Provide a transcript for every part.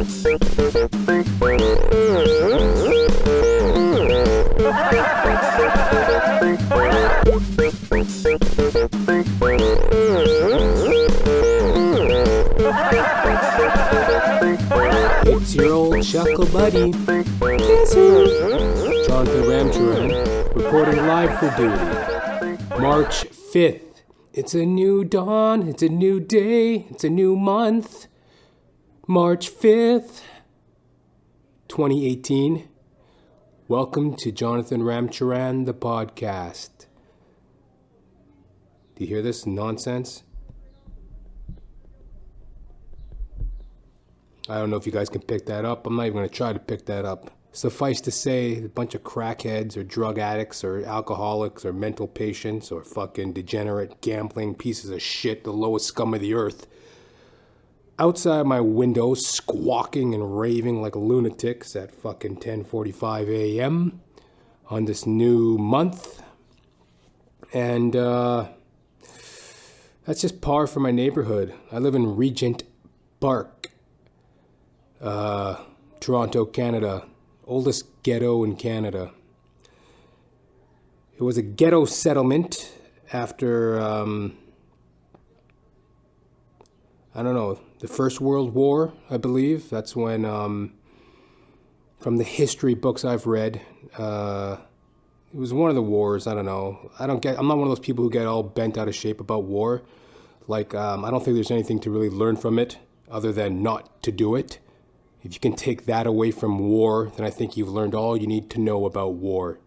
It's your old chuckle buddy, Johnathan Ramcharan, reporting live for duty. March 5th. It's a new dawn, it's a new day, it's a new month. March 5th, 2018. Welcome to Johnathan Ramcharan, the podcast. Do you hear this nonsense? I don't know if you guys can pick that up. I'm not even going to try to pick that up. Suffice to say, a bunch of crackheads or drug addicts or alcoholics or mental patients or fucking degenerate gambling pieces of shit, the lowest scum of the earth, outside my window squawking and raving like lunatics at fucking 10:45 a.m. on this new month. And that's just par for my neighborhood. I live in Regent Park, Toronto, Canada. Oldest ghetto in Canada. It was a ghetto settlement after, the First World War, I believe. That's when, from the history books I've read, it was one of the wars. I don't know. I'm not one of those people who get all bent out of shape about war. Like, I don't think there's anything to really learn from it other than not to do it. If you can take that away from war, then I think you've learned all you need to know about war.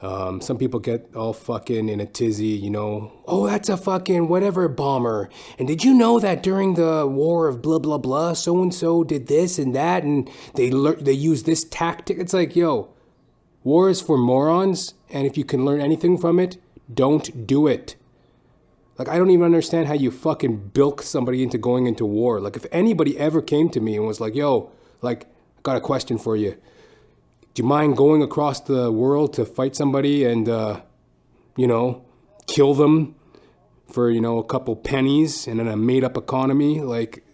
Some people get all fucking in a tizzy, oh, that's a fucking whatever bomber. And did you know that during the war of blah, blah, blah, so-and-so did this and that, and they use this tactic? It's like, yo, war is for morons, and if you can learn anything from it, don't do it. Like, I don't even understand how you fucking bilk somebody into going into war. Like, if anybody ever came to me and was like, yo, like, I got a question for you. Do you mind going across the world to fight somebody and, kill them for, a couple pennies and in a made-up economy? Like,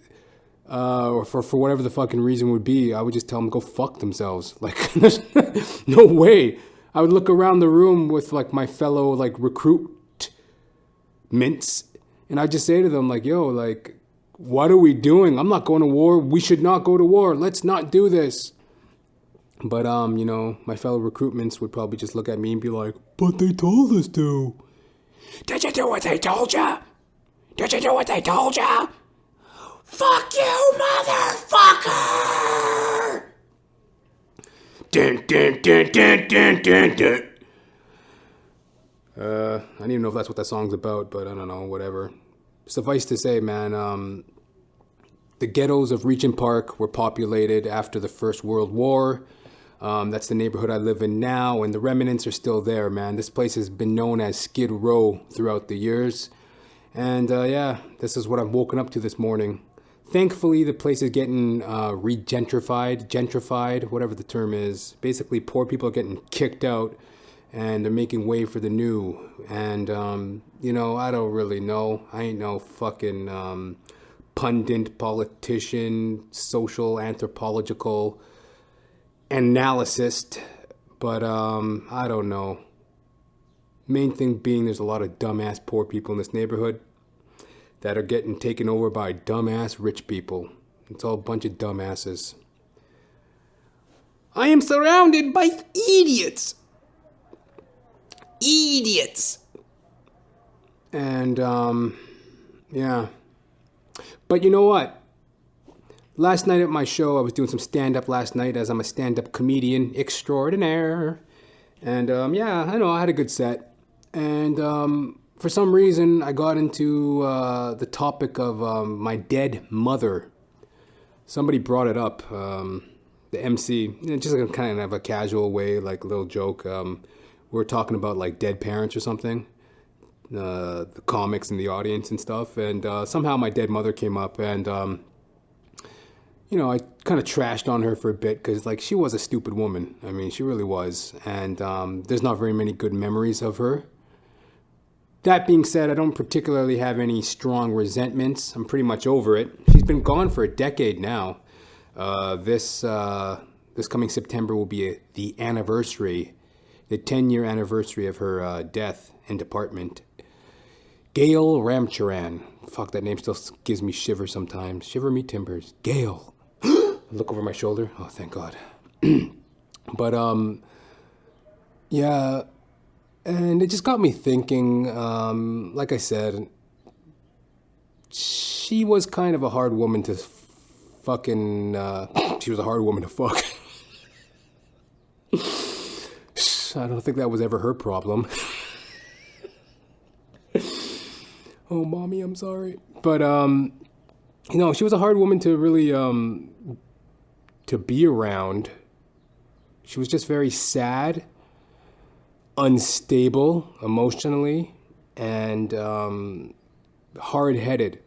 or for whatever the fucking reason would be, I would just tell them to go fuck themselves. Like, there's no way. I would look around the room with, like, my fellow, like, recruit mints, and I just say to them, like, yo, like, what are we doing? I'm not going to war. We should not go to war. Let's not do this. But my fellow recruitments would probably just look at me and be like, but they told us to. Did you do what they told you? Did you do what they told you? Fuck you, motherfucker! Dun, dun, dun, dun, dun, dun, dun. I don't even know if that's what that song's about, but I don't know, whatever. Suffice to say, man, the ghettos of Regent Park were populated after the First World War. That's the neighborhood I live in now, and the remnants are still there, man. This place has been known as Skid Row throughout the years. And, this is what I've woken up to this morning. Thankfully, the place is getting gentrified, whatever the term is. Basically, poor people are getting kicked out, and they're making way for the new. And, I don't really know. I ain't no fucking pundit, politician, social, anthropological analyst. But, I don't know. Main thing being there's a lot of dumbass poor people in this neighborhood that are getting taken over by dumbass rich people. It's all a bunch of dumbasses. I am surrounded by idiots. And, But you know what? Last night at my show, I was doing some stand-up last night, as I'm a stand-up comedian extraordinaire. And, I know, I had a good set. And, for some reason, I got into the topic of my dead mother. Somebody brought it up, the MC, just kind of a casual way, like a little joke. We were talking about like dead parents or something, the comics in the audience and stuff. And somehow my dead mother came up, and, I kind of trashed on her for a bit because like she was a stupid woman. I mean, she really was. And there's not very many good memories of her. That being said, I don't particularly have any strong resentments. I'm pretty much over it. She's been gone for a decade now. This coming September will be the 10-year anniversary of her death and department. Gail Ramcharan. Fuck, that name still gives me shivers sometimes. Shiver me timbers. Gail. Look over my shoulder. Oh, thank God. But, yeah, and it just got me thinking, like I said, she was kind of a hard woman to fucking, she was a hard woman to fuck. I don't think that was ever her problem. Oh, mommy, I'm sorry. But, she was a hard woman to really, to be around. She was just very sad, unstable emotionally, and hard-headed.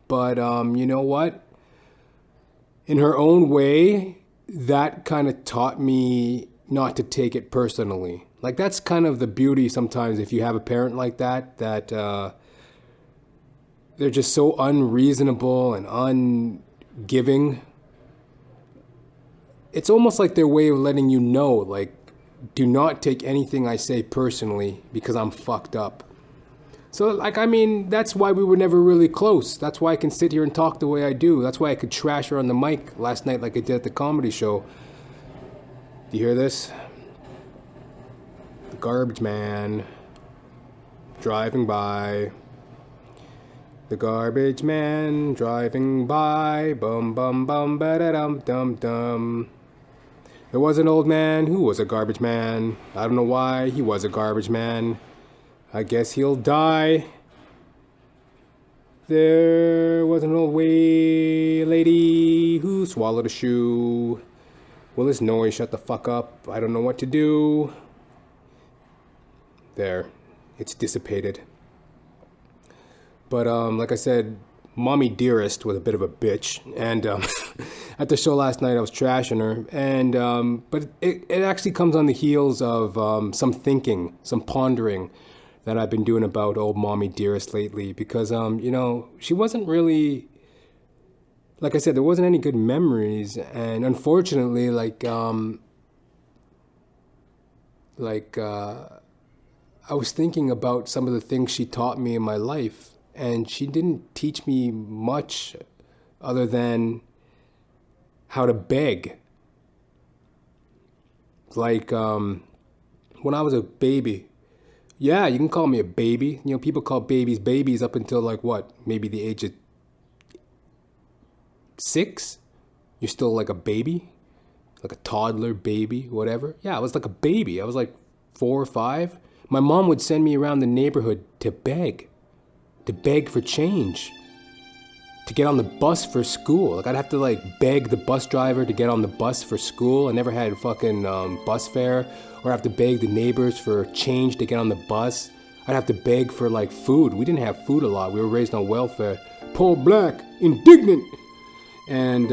But you know what? In her own way, that kind of taught me not to take it personally. Like, that's kind of the beauty sometimes if you have a parent like that they're just so unreasonable and ungiving. It's almost like their way of letting you know, like, do not take anything I say personally because I'm fucked up. So, like, I mean, that's why we were never really close. That's why I can sit here and talk the way I do. That's why I could trash her on the mic last night like I did at the comedy show. Do you hear this? The garbage man driving by. The garbage man driving by. Bum, bum, bum, ba-da-dum, dum, dum. There was an old man who was a garbage man. I don't know why he was a garbage man. I guess he'll die. There was an old lady who swallowed a shoe. Will this noise shut the fuck up? I don't know what to do. There. It's dissipated. But like I said, Mommy Dearest was a bit of a bitch. And at the show last night, I was trashing her. And but it actually comes on the heels of some thinking, some pondering that I've been doing about old Mommy Dearest lately. Because, she wasn't really... Like I said, there wasn't any good memories. And unfortunately, I was thinking about some of the things she taught me in my life. And she didn't teach me much other than how to beg. Like, when I was a baby, yeah, you can call me a baby. People call babies up until maybe the age of 6. You're still like a baby, like a toddler baby, whatever. Yeah, I was like a baby. I was like 4 or 5. My mom would send me around the neighborhood to beg for change, to get on the bus for school. Like, I'd have to beg the bus driver to get on the bus for school. I never had fucking bus fare, or have to beg the neighbors for change to get on the bus. I'd have to beg for food. We didn't have food a lot. We were raised on welfare. Poor black, indignant. And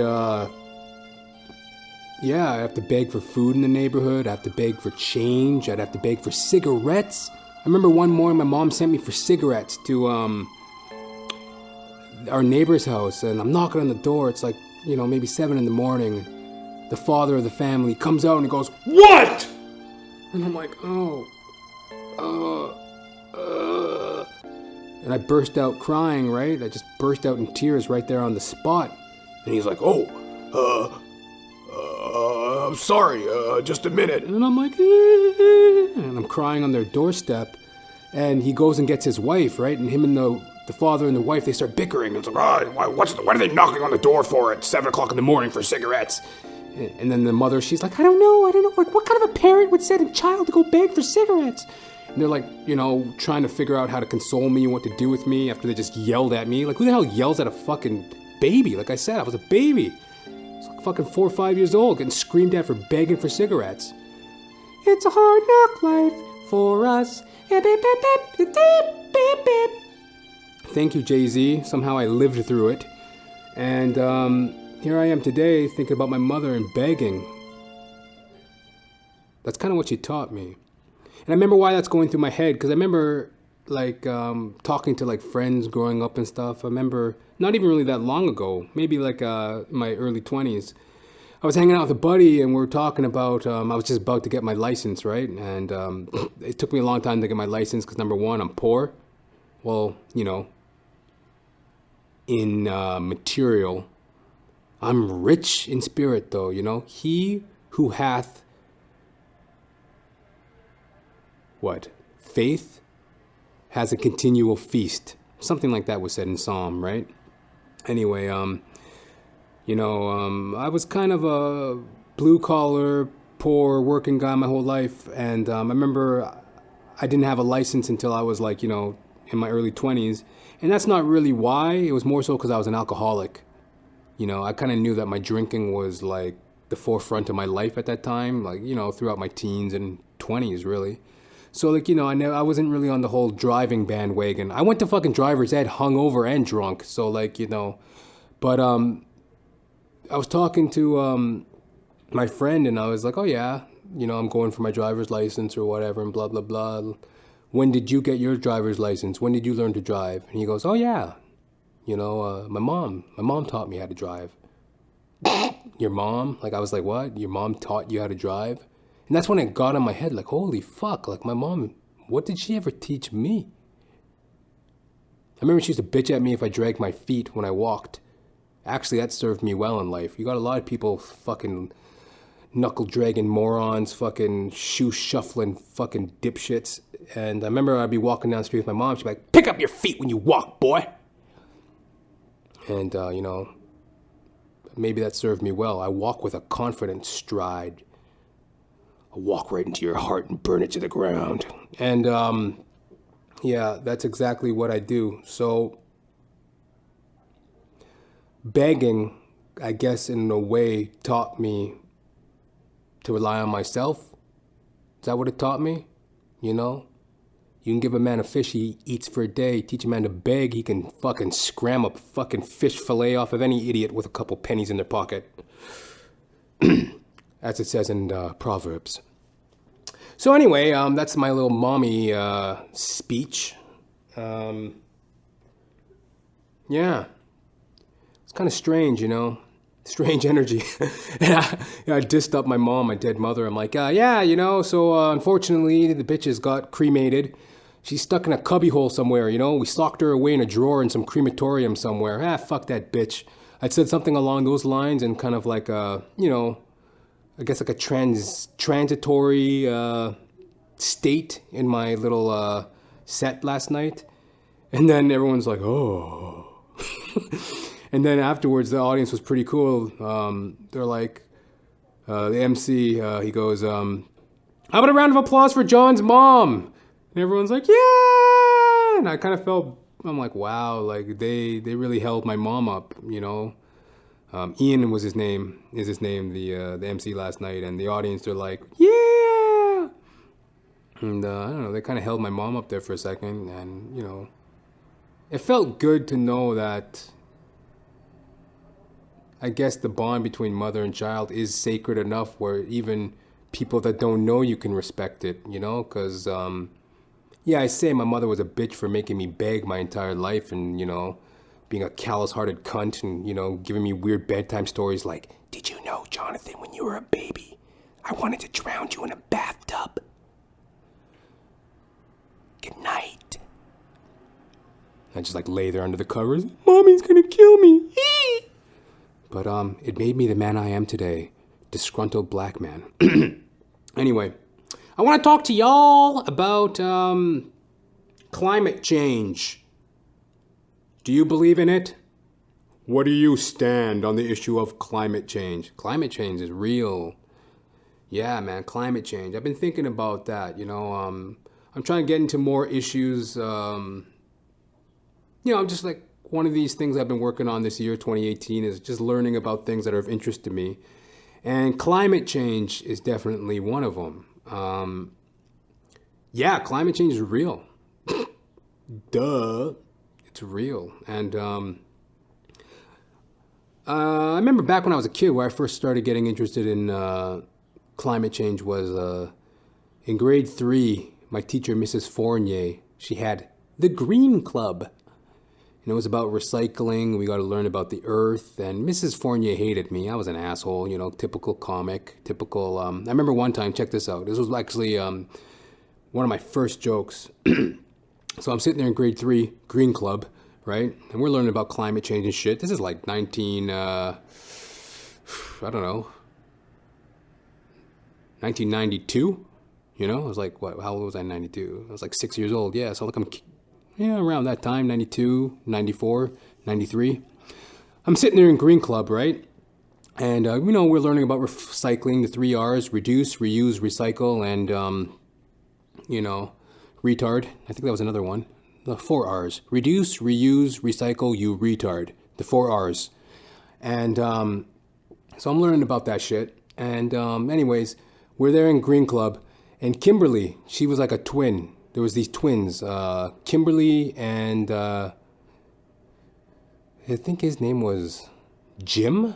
yeah, I have to beg for food in the neighborhood. I have to beg for change. I'd have to beg for cigarettes. I remember one morning my mom sent me for cigarettes to our neighbor's house, and I'm knocking on the door. It's maybe 7 in the morning. The father of the family comes out and he goes, "What?" And I'm like, and I burst out crying, right? I just burst out in tears right there on the spot. And he's like, I'm sorry, just a minute. And I'm like, and I'm crying on their doorstep. And he goes and gets his wife, right? And him and the father and the wife, they start bickering. It's like, what are they knocking on the door for at 7 o'clock in the morning for cigarettes? And then the mother, she's like, I don't know. What kind of a parent would send a child to go beg for cigarettes? And they're trying to figure out how to console me and what to do with me after they just yelled at me. Who the hell yells at a fucking baby? Like I said, I was a baby. Fucking 4 or 5 years old, getting screamed at for begging for cigarettes. It's a hard knock life for us. Thank you, Jay-Z. Somehow I lived through it. And here I am today thinking about my mother and begging. That's kind of what she taught me. And I remember why that's going through my head, because I remember talking to friends growing up and stuff. I remember not even really that long ago, maybe like my early 20s. I was hanging out with a buddy and we were talking about, I was just about to get my license, right? And it took me a long time to get my license because number one, I'm poor. Well, in material. I'm rich in spirit though, He who hath, faith has a continual feast. Something like that was said in Psalm, right? Anyway, I was kind of a blue-collar, poor, working guy my whole life. And I remember I didn't have a license until I was like, in my early 20s. And that's not really why. It was more so because I was an alcoholic. I kind of knew that my drinking was like the forefront of my life at that time, like, throughout my teens and 20s, really. So, like, I wasn't really on the whole driving bandwagon. I went to fucking driver's ed hungover and drunk. So, like, but I was talking to my friend and I was like, oh, yeah, I'm going for my driver's license or whatever and blah, blah, blah. When did you get your driver's license? When did you learn to drive? And he goes, oh, yeah, my mom taught me how to drive. Your mom? Like, I was like, what? Your mom taught you how to drive? And that's when it got in my head, like, holy fuck, like, my mom, what did she ever teach me? I remember she used to bitch at me if I dragged my feet when I walked. Actually, that served me well in life. You got a lot of people fucking knuckle-dragging morons, fucking shoe-shuffling fucking dipshits. And I remember I'd be walking down the street with my mom. She'd be like, pick up your feet when you walk, boy. And, maybe that served me well. I walk with a confident stride. I walk right into your heart and burn it to the ground. And, yeah, that's exactly what I do. So, begging, I guess, in a way, taught me to rely on myself. Is that what it taught me? You can give a man a fish he eats for a day. Teach a man to beg, he can fucking scram a fucking fish fillet off of any idiot with a couple pennies in their pocket. As it says in Proverbs. So anyway, that's my little mommy speech. Yeah. It's kind of strange, Strange energy. And I dissed up my mom, my dead mother. I'm like, so unfortunately the bitch got cremated. She's stuck in a cubbyhole somewhere, We socked her away in a drawer in some crematorium somewhere. Fuck that bitch. I said something along those lines and kind of like, I guess like a transitory state in my little set last night. And then everyone's like, oh. And then afterwards, the audience was pretty cool. They're like, the MC, he goes, how about a round of applause for John's mom? And everyone's like, yeah! And I kind of felt, I'm like, wow, like they really held my mom up, Ian was his name, the MC last night. And the audience, they're like, yeah! And I don't know, they kind of held my mom up there for a second. And, it felt good to know that I guess the bond between mother and child is sacred enough where even people that don't know you can respect it, because, I say my mother was a bitch for making me beg my entire life and, being a callous-hearted cunt and, giving me weird bedtime stories like, did you know, Johnathan, when you were a baby, I wanted to drown you in a bathtub? Good night. I just, lay there under the covers. Mommy's gonna kill me. But it made me the man I am today. Disgruntled black man. Anyway, I want to talk to y'all about climate change. Do you believe in it? What do you stand on the issue of climate change? Climate change is real. Yeah, man, climate change. I've been thinking about that, I'm trying to get into more issues. I'm just like, one of these things I've been working on this year, 2018, is just learning about things that are of interest to me. And climate change is definitely one of them. Climate change is real. Duh. It's real. And I remember back when I was a kid where I first started getting interested in climate change was in grade 3, my teacher, Mrs. Fournier, she had the Green Club. and it was about recycling. We got to learn about the earth, and Mrs. Fournier hated me. I was an asshole, typical comic, typical. I remember one time, check this out. This was actually one of my first jokes. So I'm sitting there in grade 3, Green Club, right? And we're learning about climate change and shit. This is like 1992, I was like, what, how old was I in 92? I was like 6 years old, yeah, so like I'm, around that time, 92, 94, 93. I'm sitting there in Green Club, right? And, we're learning about recycling, the 3 R's, reduce, reuse, recycle, and, retard. I think that was another one. The 4 R's. Reduce, reuse, recycle, you retard. The 4 R's. And so I'm learning about that shit. And anyways, we're there in Green Club. And Kimberly, she was like a twin. There was these twins. Kimberly and I think his name was Jim?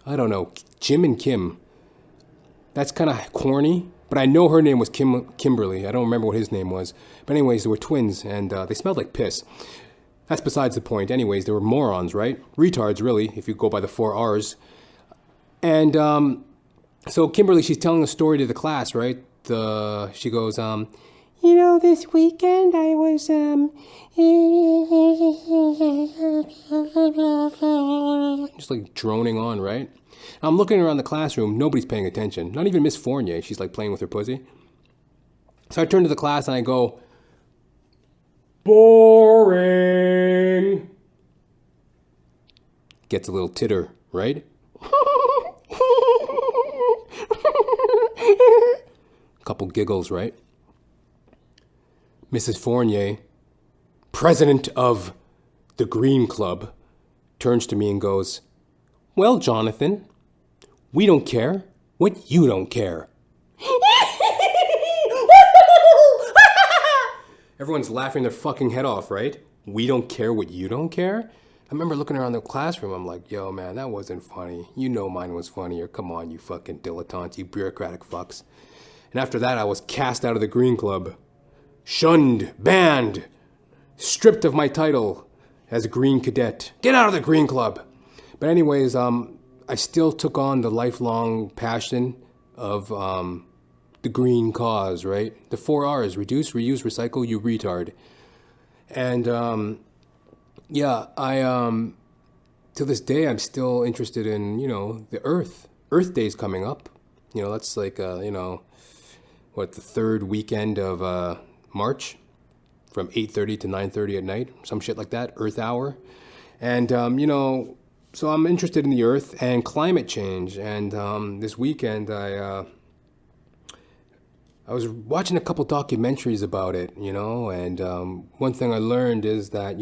I don't know. Jim and Kim. That's kind of corny. But I know her name was Kimberly. I don't remember what his name was. But anyways, they were twins, and they smelled like piss. That's besides the point. Anyways, they were morons, right? Retards, really, if you go by the 4 R's. And so Kimberly, she's telling a story to the class, right? She goes, this weekend I was, just like droning on, right? I'm looking around the classroom. Nobody's paying attention. Not even Miss Fournier. She's like playing with her pussy. So I turn to the class and I go, boring. Gets a little titter, right? Couple giggles, right? Mrs. Fournier, president of the Green Club, turns to me and goes, well, Johnathan, we don't care what you don't care. Everyone's laughing their fucking head off, right? We don't care what you don't care? I remember looking around the classroom, I'm like, yo, man, that wasn't funny. You know mine was funnier. Come on, you fucking dilettantes, you bureaucratic fucks. And after that, I was cast out of the Green Club. Shunned, banned, stripped of my title as a Green Cadet. Get out of the Green Club! But anyways, I still took on the lifelong passion of the green cause, right? The 4 R's, reduce, reuse, recycle, you retard. And I to this day, I'm still interested in, the Earth. Earth Day's coming up. That's like, the third weekend of March from 8:30 to 9:30 at night, some shit like that, Earth Hour. And, so I'm interested in the Earth and climate change. And this weekend, I was watching a couple documentaries about it, and one thing I learned is that,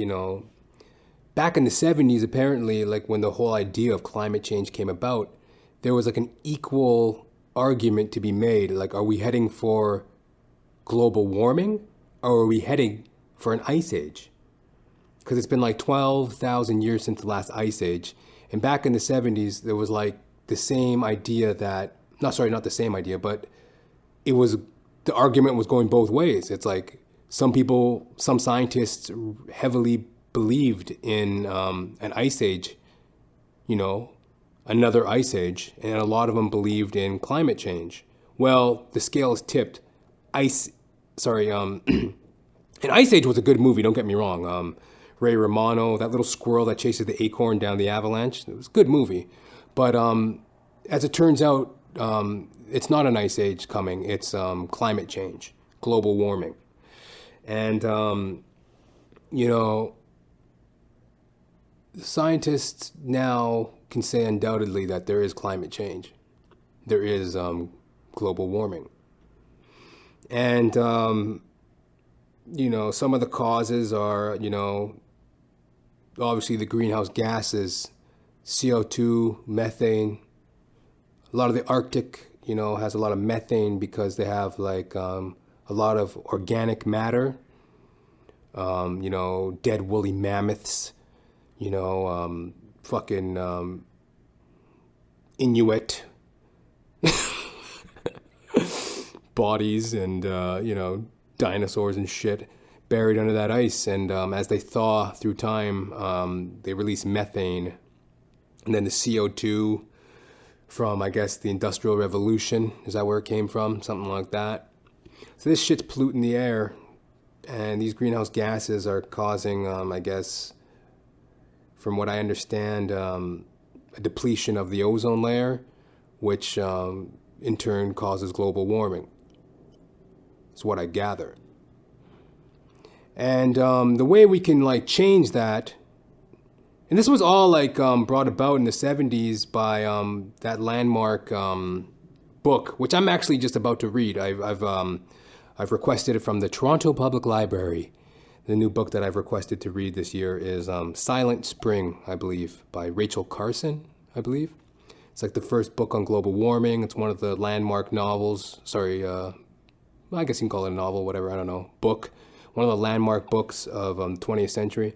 back in the 70s, apparently, like when the whole idea of climate change came about, there was like an equal argument to be made. Like, are we heading for global warming or are we heading for an ice age? Because it's been like 12,000 years since the last ice age. And back in the 70s, there was like the same idea that, not the same idea, but it was, the argument was going both ways. It's like some scientists heavily believed in an ice age, another ice age, and a lot of them believed in climate change. Well, the scale is tipped. An Ice Age was a good movie, don't get me wrong. Ray Romano, that little squirrel that chases the acorn down the avalanche, it was a good movie. But as it turns out, it's not an ice age coming, it's climate change, global warming. And, scientists now can say undoubtedly that there is climate change. There is global warming. And, some of the causes are, obviously the greenhouse gases, CO2, methane. A lot of the Arctic, has a lot of methane because they have like a lot of organic matter, dead woolly mammoths, fucking Inuit bodies and, dinosaurs and shit. buried under that ice. And as they thaw through time, they release methane. And then the CO2 from, I guess, the Industrial Revolution. Is that where it came from? Something like that. So this shit's polluting the air. And these greenhouse gases are causing, I guess, from what I understand, a depletion of the ozone layer, which in turn causes global warming. That's what I gather. And the way we can like change that, and this was all like brought about in the 70s by that landmark book, which I'm actually just about to read. I've requested it from the Toronto Public Library. The new book that I've requested to read this year is Silent Spring, I believe, by Rachel Carson, I believe. It's like the first book on global warming. It's one of the landmark novels. I guess you can call it a novel, whatever, I don't know. Book. One of the landmark books of 20th century.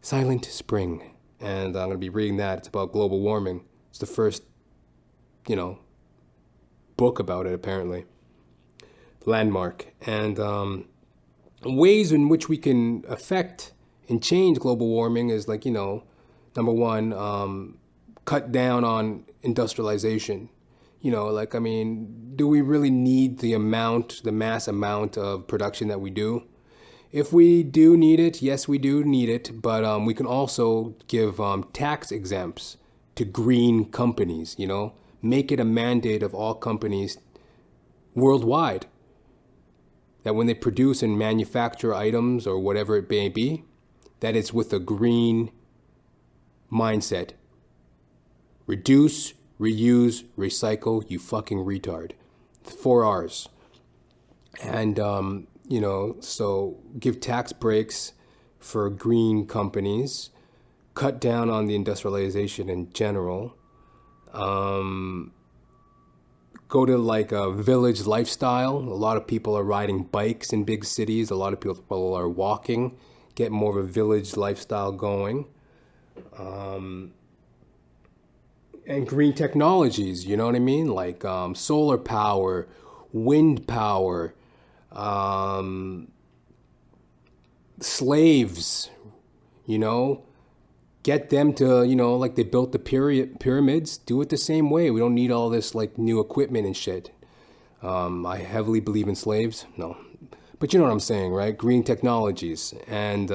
Silent Spring. And I'm going to be reading that. It's about global warming. It's the first, book about it, apparently. Landmark. And ways in which we can affect and change global warming is like, number one, cut down on industrialization. Do we really need the mass amount of production that we do? If we do need it, yes, we do need it, but we can also give tax exempts to green companies, make it a mandate of all companies worldwide that when they produce and manufacture items or whatever it may be, that it's with a green mindset. Reduce, reuse, recycle, you fucking retard. 4 R's. And, so give tax breaks for green companies, cut down on the industrialization in general, go to like a village lifestyle. A lot of people are riding bikes in big cities. A lot of people are walking, get more of a village lifestyle going. And green technologies, you know what I mean? Like solar power, wind power, slaves, get them to, like they built the pyramids, do it the same way. We don't need all this like new equipment and shit. I heavily believe in slaves. No, but you know what I'm saying, right? Green technologies. And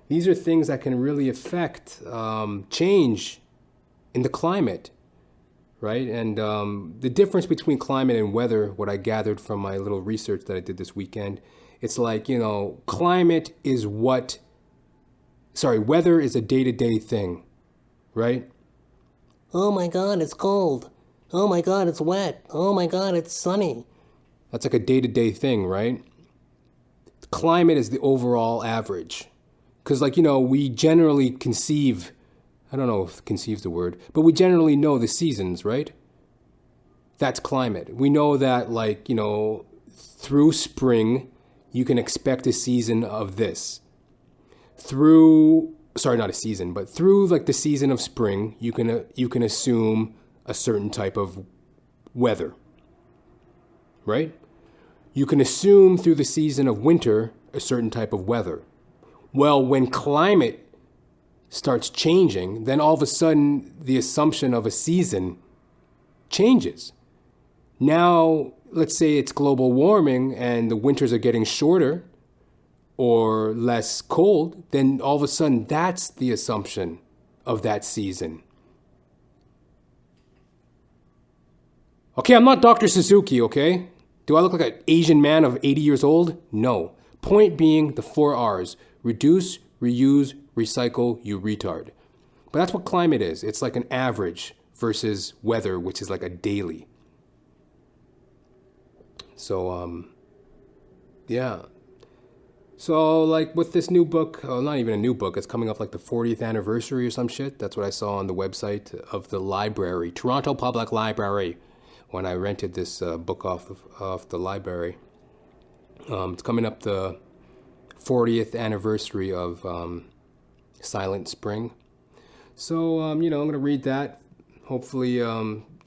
these are things that can really affect change in the climate, right? And the difference between climate and weather, what I gathered from my little research that I did this weekend, it's like, climate is weather is a day-to-day thing, right? Oh my God, it's cold. Oh my God, it's wet. Oh my God, it's sunny. That's like a day-to-day thing, right? Climate is the overall average. Because, we generally conceive, I don't know if conceive's the word, but we generally know the seasons, right? That's climate. We know that, through spring, you can expect a season of this. Through the season of spring, you can assume a certain type of weather, right? You can assume through the season of winter a certain type of weather. Well, when climate starts changing, then all of a sudden the assumption of a season changes. Now, let's say it's global warming and the winters are getting shorter or less cold, then all of a sudden that's the assumption of that season. Okay, I'm not Dr. Suzuki, okay? Do I look like an Asian man of 80 years old? No. Point being the 4 R's. Reduce, reuse, recycle, you retard. But that's what climate is. It's like an average versus weather, which is like a daily. So, yeah. So, like, with this new book, not even a new book, it's coming up like the 40th anniversary or some shit. That's what I saw on the website of the library, Toronto Public Library, when I rented this book off the library. It's coming up the 40th anniversary of Silent Spring. So, I'm going to read that. Hopefully,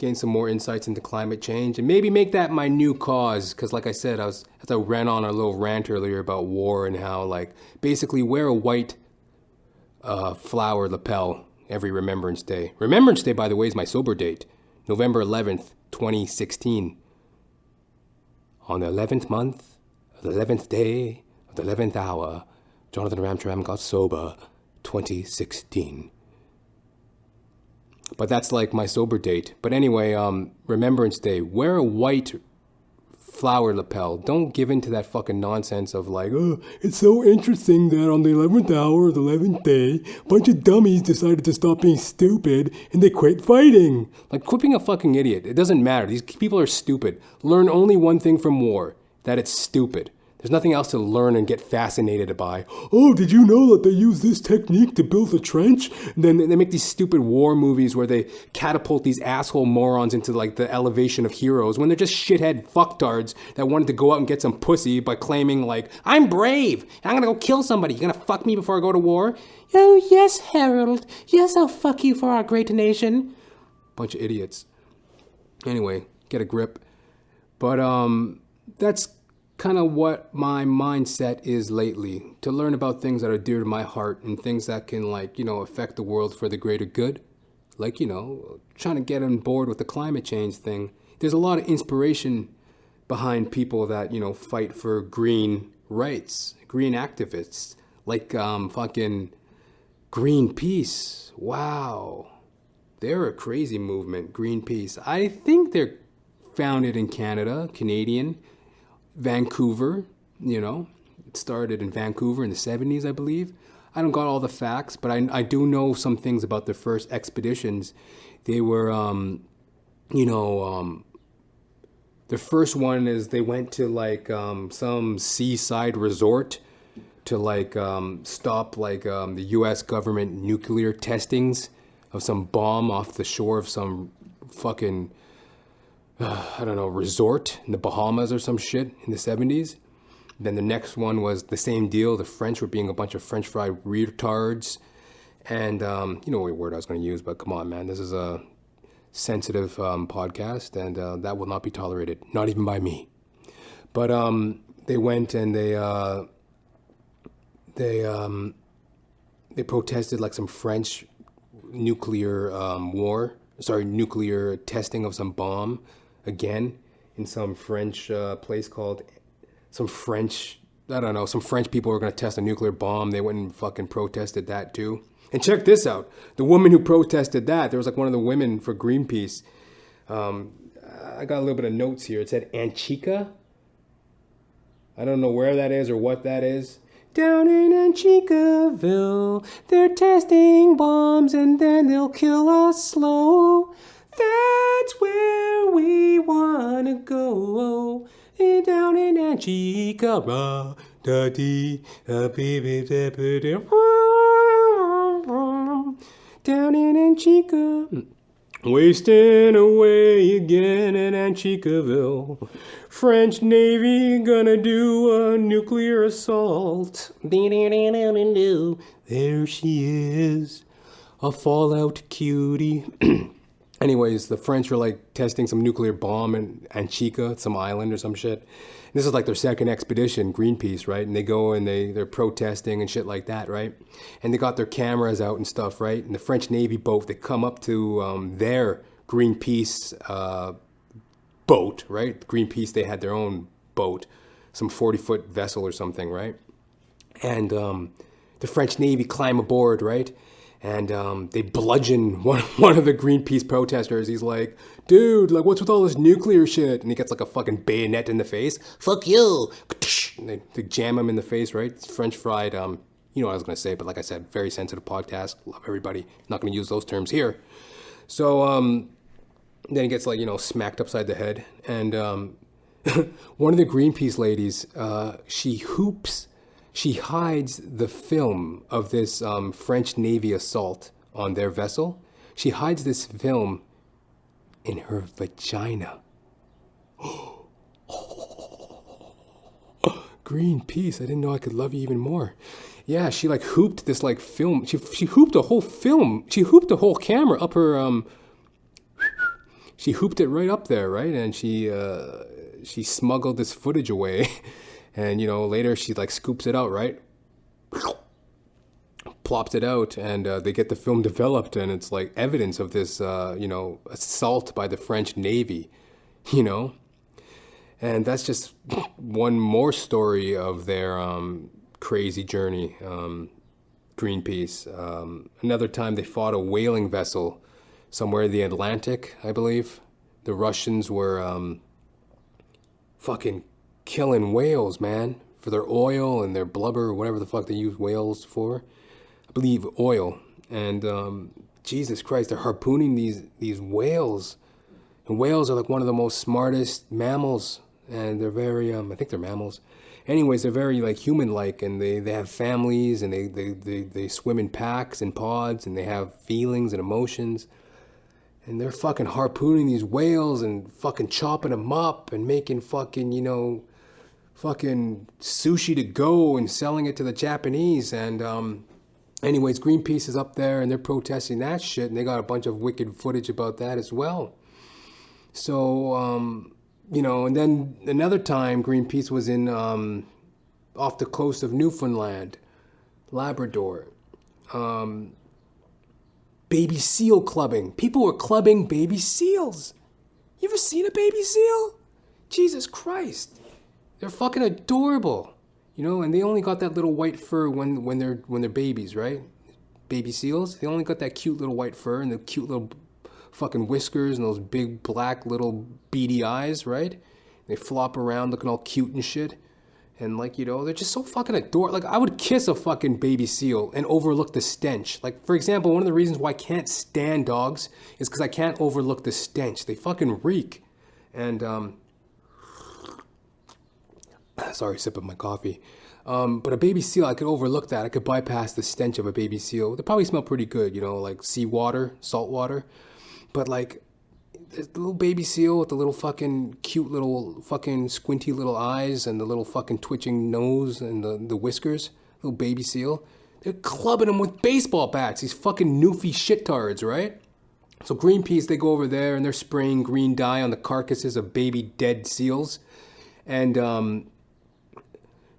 gain some more insights into climate change, and maybe make that my new cause. Because like I said, as I ran on a little rant earlier about war and how like basically wear a white flower lapel every Remembrance Day. Remembrance Day, by the way, is my sober date, November 11th, 2016. On the 11th month, the 11th day, of the 11th hour, Johnathan Ramcharan got sober, 2016. But that's like my sober date. But anyway, Remembrance Day, wear a white flower lapel. Don't give in to that fucking nonsense of like, oh, it's so interesting that on the 11th hour of the 11th day, a bunch of dummies decided to stop being stupid and they quit fighting. Like, quit being a fucking idiot. It doesn't matter. These people are stupid. Learn only one thing from war, that it's stupid. There's nothing else to learn and get fascinated by. Oh, did you know that they use this technique to build a trench? And then they make these stupid war movies where they catapult these asshole morons into like the elevation of heroes when they're just shithead fucktards that wanted to go out and get some pussy by claiming like, I'm brave, and I'm gonna go kill somebody. You gonna fuck me before I go to war? Oh, yes, Harold. Yes, I'll fuck you for our great nation. Bunch of idiots. Anyway, get a grip. But that's kind of what my mindset is lately, to learn about things that are dear to my heart and things that can like, affect the world for the greater good. Like, trying to get on board with the climate change thing. There's a lot of inspiration behind people that, fight for green rights, green activists, like fucking Greenpeace. Wow. They're a crazy movement, Greenpeace. I think they're founded in Canada, Canadian, Vancouver, it started in Vancouver in the 70s, I believe. I don't got all the facts, but I do know some things about the first expeditions. They were, the first one is they went to like some seaside resort to like stop like the U.S. government nuclear testings of some bomb off the shore of some fucking resort in the Bahamas or some shit in the 70s. Then the next one was the same deal. The French were being a bunch of French fry retards. And you know what word I was going to use, but come on, man. This is a sensitive podcast, and that will not be tolerated. Not even by me. But they went and they protested like some French nuclear nuclear testing of some bomb. Again, in some French place called, some French people were going to test a nuclear bomb. They went and fucking protested that too. And check this out. The woman who protested that, there was like one of the women for Greenpeace. I got a little bit of notes here. It said Anchica. I don't know where that is or what that is. Down in Anchicaville, they're testing bombs and then they'll kill us slow. That's where we wanna go. Down in Anchica, down in Anchica, wasting away again in Anchicaville. French Navy gonna do a nuclear assault. There she is, a fallout cutie. Anyways, the French were like testing some nuclear bomb in Anchica, some island or some shit. And this is like their second expedition, Greenpeace, right? And they go and they're protesting and shit like that, right? And they got their cameras out and stuff, right? And the French Navy boat, they come up to their Greenpeace boat, right? Greenpeace, they had their own boat, some 40-foot vessel or something, right? And the French Navy climb aboard, right? And they bludgeon one of the Greenpeace protesters. He's like, dude, like, what's with all this nuclear shit? And he gets like a fucking bayonet in the face. Fuck you. And they jam him in the face, right? It's French fried. You know what I was going to say, but like I said, very sensitive podcast. Love everybody. Not going to use those terms here. So then he gets like, smacked upside the head. And one of the Greenpeace ladies, she hides the film of this French Navy assault on their vessel. She hides this film in her vagina. Greenpeace, I didn't know I could love you even more. Yeah, she like hooped this like film. She hooped a whole film. She hooped the whole camera up her she hooped it right up there, right? And she smuggled this footage away. And, later she like scoops it out, right? Plopped it out, and they get the film developed, and it's like evidence of this, assault by the French Navy, And that's just one more story of their crazy journey, Greenpeace. Another time they fought a whaling vessel somewhere in the Atlantic, I believe. The Russians were fucking killing whales, man, for their oil and their blubber, or whatever the fuck they use whales for. I believe oil. And Jesus Christ, they're harpooning these whales. And whales are like one of the most smartest mammals. And they're very, I think they're mammals. Anyways, they're very like human-like, and they have families, and they swim in packs and pods, and they have feelings and emotions. And they're fucking harpooning these whales and fucking chopping them up and making fucking, fucking sushi to go and selling it to the Japanese. And anyways, Greenpeace is up there and they're protesting that shit, and they got a bunch of wicked footage about that as well. So, and then another time Greenpeace was in off the coast of Newfoundland, Labrador. Baby seal clubbing. People were clubbing baby seals. You ever seen a baby seal? Jesus Christ. They're fucking adorable. And they only got that little white fur when they're babies, right? Baby seals. They only got that cute little white fur and the cute little fucking whiskers and those big black little beady eyes, right? They flop around looking all cute and shit. And they're just so fucking adorable. Like, I would kiss a fucking baby seal and overlook the stench. Like, for example, one of the reasons why I can't stand dogs is because I can't overlook the stench. They fucking reek. And, sorry, sipping my coffee. But a baby seal, I could overlook that. I could bypass the stench of a baby seal. They probably smell pretty good, like seawater, salt water. But the little baby seal with the little fucking cute little fucking squinty little eyes and the little fucking twitching nose and the whiskers, little baby seal, they're clubbing them with baseball bats, these fucking newfie shittards, right? So Greenpeace, they go over there and they're spraying green dye on the carcasses of baby dead seals. And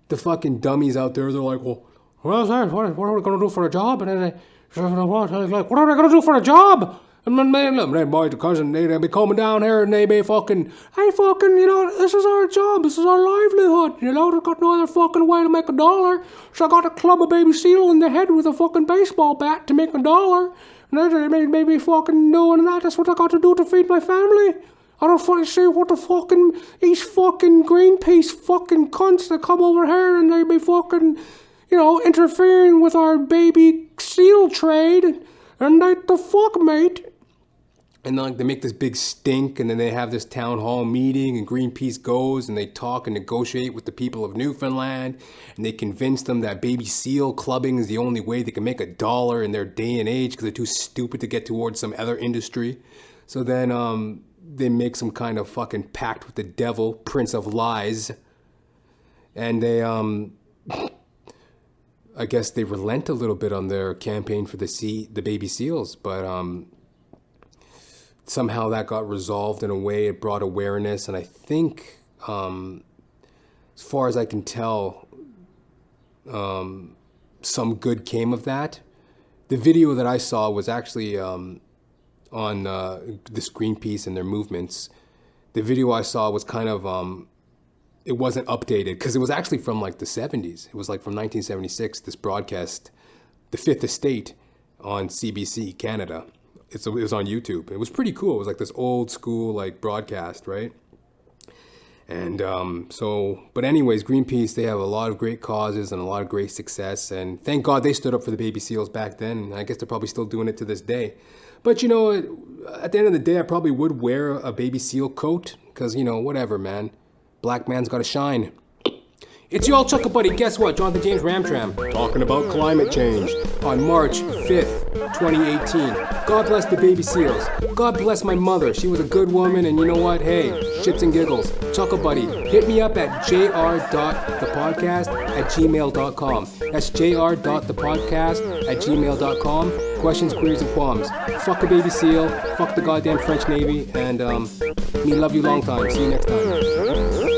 the fucking dummies out there, they're like, well, what is that? What are we going to do for a job? And then what are they going to do for a job? And then my cousin, they be coming down here and they be fucking, hey fucking, this is our job, this is our livelihood, they've got no other fucking way to make $1. So I got to club a baby seal in the head with a fucking baseball bat to make $1. And they may be fucking doing that, that's what I got to do to feed my family. I don't fucking see what the fucking, these fucking Greenpeace fucking cunts that come over here and they be fucking, interfering with our baby seal trade. And the fuck, mate. And they make this big stink, and then they have this town hall meeting, and Greenpeace goes, and they talk and negotiate with the people of Newfoundland, and they convince them that baby seal clubbing is the only way they can make $1 in their day and age, because they're too stupid to get towards some other industry. So then they make some kind of fucking pact with the devil, Prince of Lies, and they, I guess they relent a little bit on their campaign for the baby seals, but somehow that got resolved in a way. It brought awareness, and I think, as far as I can tell, some good came of that. The video that I saw was actually on this Greenpeace and their movements. The video I saw was kind of, it wasn't updated, because it was actually from the 70s. It was from 1976, this broadcast, The Fifth Estate on CBC Canada. It was on YouTube. It was pretty cool. It was this old school broadcast, right? And but anyways, Greenpeace, they have a lot of great causes and a lot of great success. And thank God they stood up for the baby seals back then. And I guess they're probably still doing it to this day. But, at the end of the day, I probably would wear a baby seal coat because, whatever, man. Black man's got to shine. It's your old Chuckle Buddy. Guess what? Johnathan James Ramcharan talking about climate change on March 5th, 2018. God bless the baby seals. God bless my mother. She was a good woman, and you know what? Hey, shits and giggles. Chuckle Buddy. Hit me up at jr.thepodcast@gmail.com. That's jr.thepodcast@gmail.com. Questions, queries, and qualms. Fuck a baby seal. Fuck the goddamn French Navy. And me love you long time. See you next time.